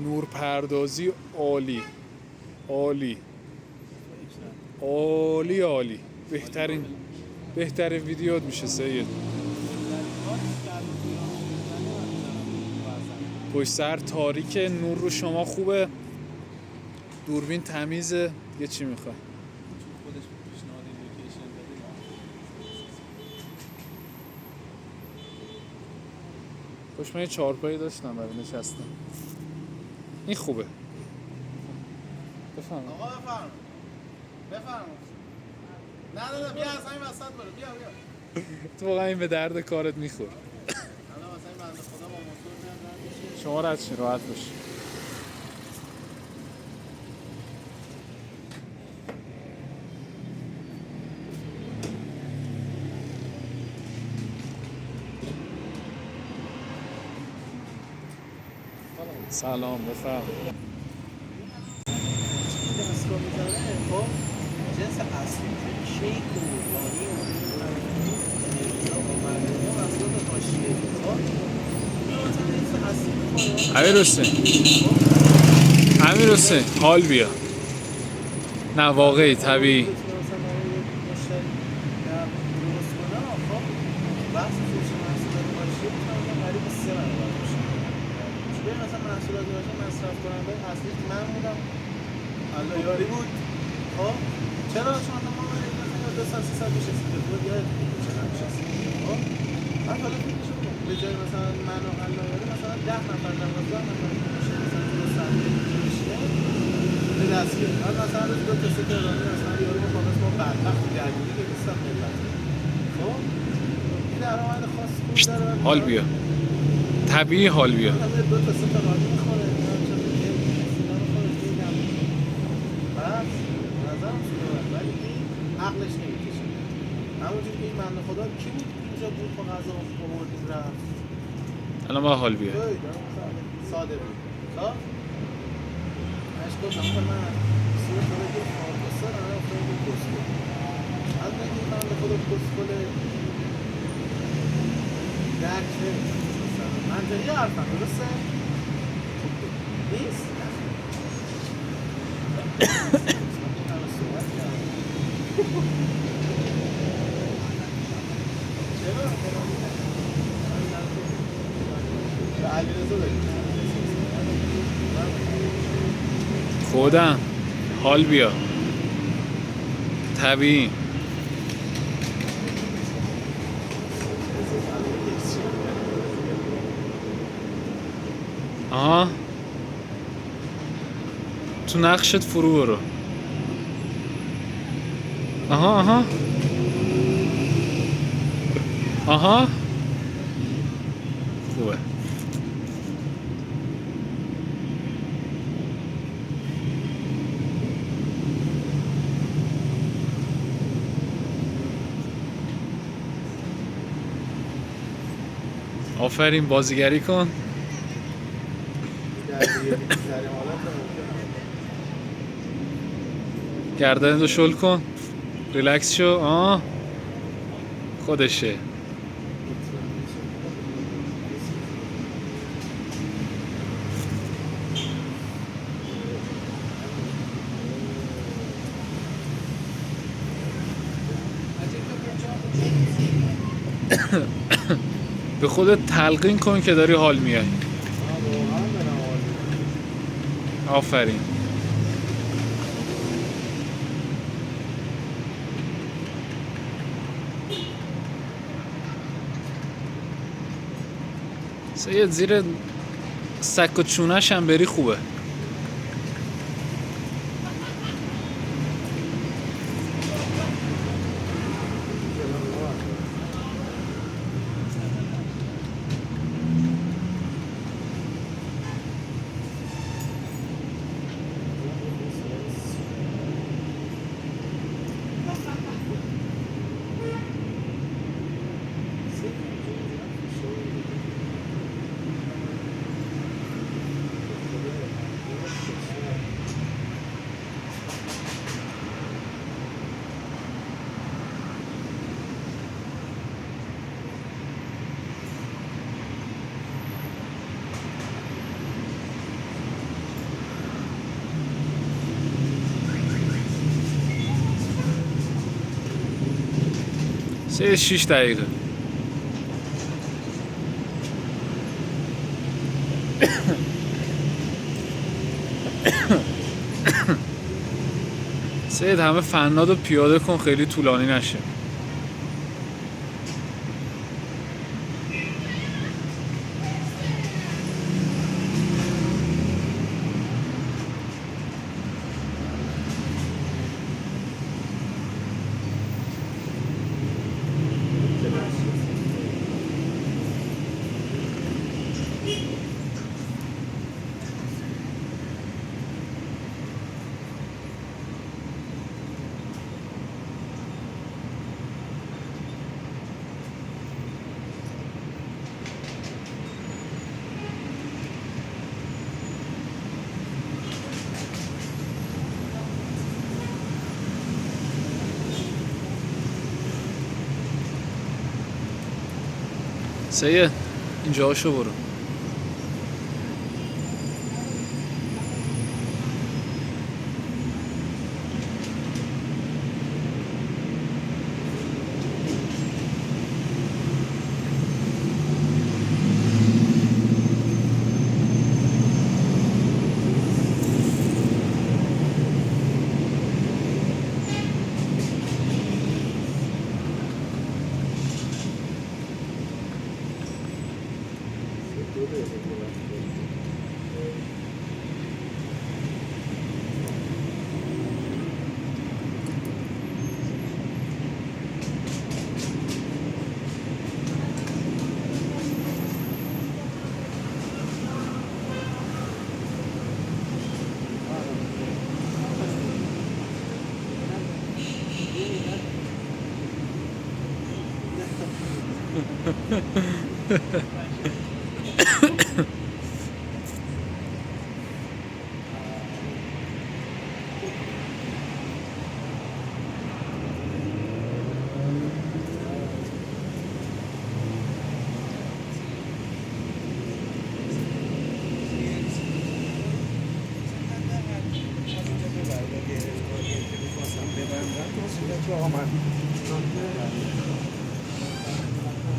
نورپردازی عالی عالی عالی عالی. بهترین ویدیوت میشه سید. پشت سر تاریک، نور رو شما خوبه، دوربین تمیزه، یه چی میخوای؟ خوش من یه چهارپایی داشتم برای نشستم. این خوبه. بفهم آقا بفرم نه بیا از همین وسط برو بیا تو واقعا این به درد کارت میخور. الان مثلا این بنده خدا با موتور میاد میشه. شما رد شین راحت باش. سلام بفرم. دستگاه میزنه خب جنس اصلی شیک و رانی و مسئولات حاشیه امیر حسین حال بیا. نه واقعی طبیعی. من بودم الله یاری بود. خب چرا شما ما مثلا 2 سال 300 پیش رسیده بود یا چقدر نشسته. خب من حالا فکر شدم به جای مثلا من و الله یاری مثلا 10 نفر 12 نفر مثلا 2 ساعت میشه به دست بیاد. مثلا 2 تا 3 تا رانی مثلا یارو خلاص ما بدبخت درگیری که نیستم ملت. خب این درآمد خاص بود داره. حال بیا. طبیعی حال بیا. 2 تا 3 تا رانی میخوره. عقلش نمیکشه. همونجور که این بنده خدا کی بود اینجا بود خب غذا آوردیم رفت. الان ما حال بیا. ساده بود. خب اش گفتم من سوی تو رو فارکسر انا افتاد بود کسکل. از نگه این بنده خدا کسکل درک نمیشه. منطقی حرفم درسته؟ نیست؟ خودم حال بیا. طبیعی. آها تو نقشت فرو برو. آها خوبه. آفرین، بازیگری کن. گردن رو شل کن، ریلکس شو. خودشه. به خودت تلقین کن که داری حال میای. آفرین. سید زیر سک و چونش هم بری خوبه. سه 6 دقیقه. سید همه فناد رو پیاده کن، خیلی طولانی نشه. سید اینجا هاشو برو.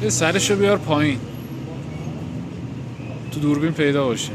یه سرشو بیار پایین تو دوربین پیدا باشه.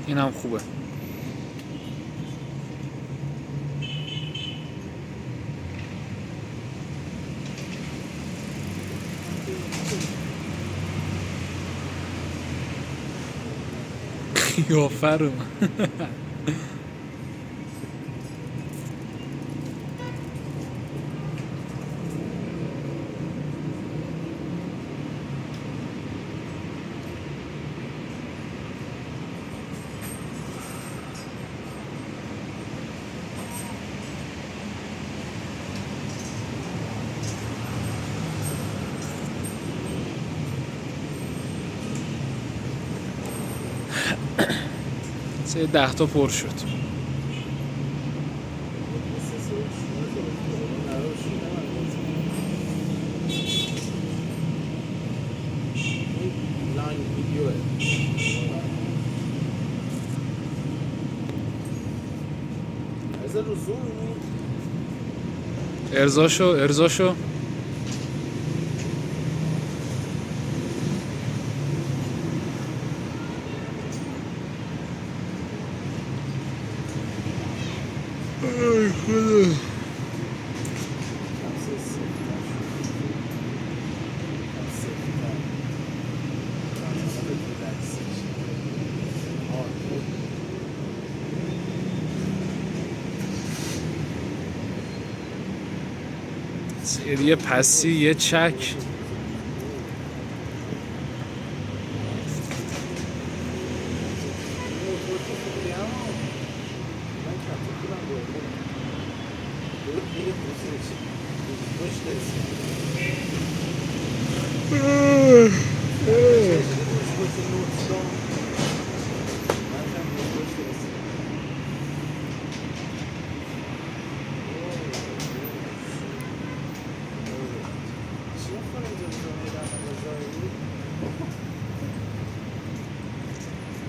این هم خوبه. قیافه رو 10 تا پر شد. ارزاشو ای خدا سری پسی یه چک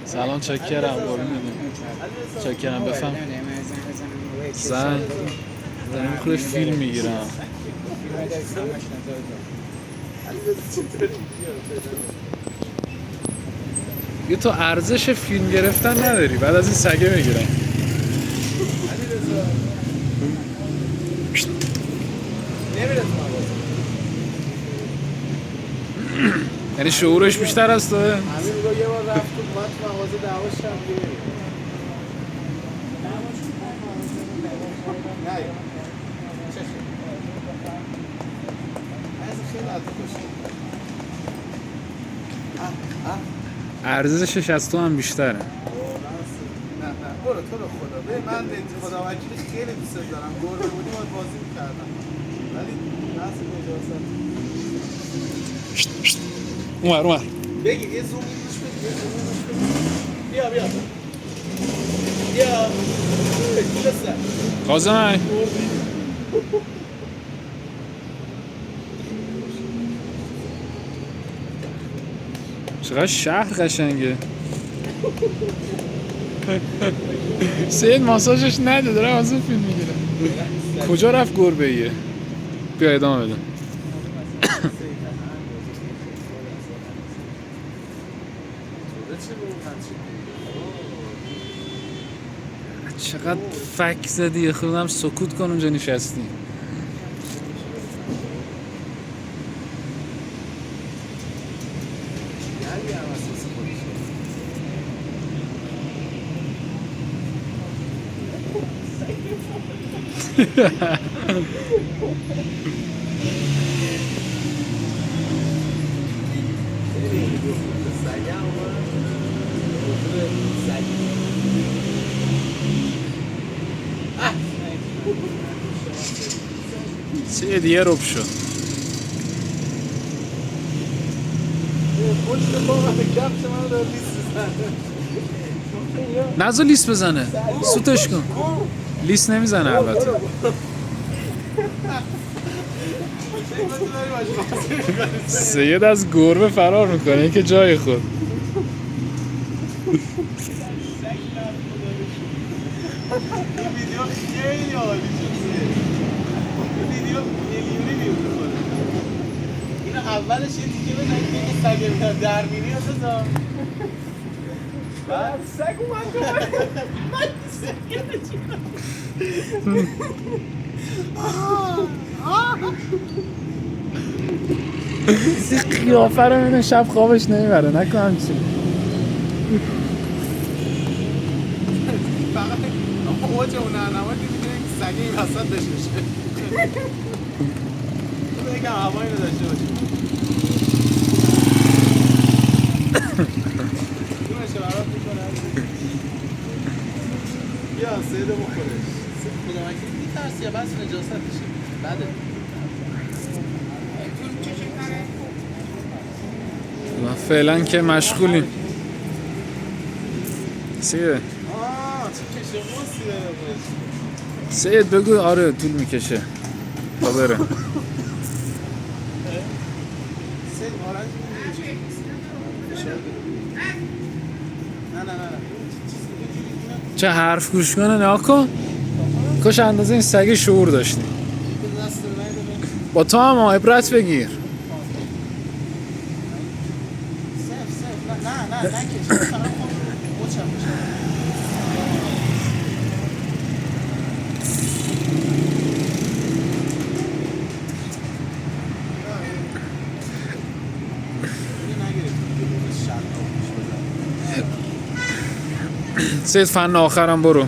سلام چکرم چکرم بفهم زن میخوره فیلم میگیرم یه تو ارزش فیلم گرفتن نداری بعد از این سگه میگیرم یعنی شعورش بیشتر است تو؟ همین رو یه بار رفت تو مغازه دعواش هم گیره ارزشش از تو هم بیشتره نه برو تو رو خدا به من خدا وکیلی خیلی دوست دارم گربه بودی باید بازی میکردم ولی نصف اجازت اومر بگید یه زوم روش بگید بیا بسر قازم چقدر شهر قشنگه سید ماساژش نده داره از اون فیلم میگیره کجا رفت گربه ایه بیا ادامه بده چقدر فک زدی خودم سکوت کن اونجا نشستی سه دیگه رب شد نزا لیست بزنه سوتش کن لیست نمیزنه البته سید از گربه فرار میکنه این که جای خود ویدیو خیلی عالی شد ویدیو میلیونی ویو می‌خوره اینو اولش یه تیکه بزن که این سگه میاد درمینی رو بزن بعد سگ اومد من این قیافه رو میدون شب خوابش نمیبره نکنم چی اوج اون نمایی می‌بینه که سگه این وسط بششه بگم هوایی رو داشته باشه دومشه برات میکنه بیا سیده بخورش خدا وکیل میترسی یا بس نجاستشه بده و فعلا که مشغولیم. سید آه چه کشه موسی داره باش سید بگو آره طول میکشه تا بره. سید آرنج می‌بینی نه چه حرف گوش کنه نها کن. کاش اندازه این سگ شعور داشتی. با تو هم عبرت بگیر. نه که فقط موچم میشه سید فن آخرم برو.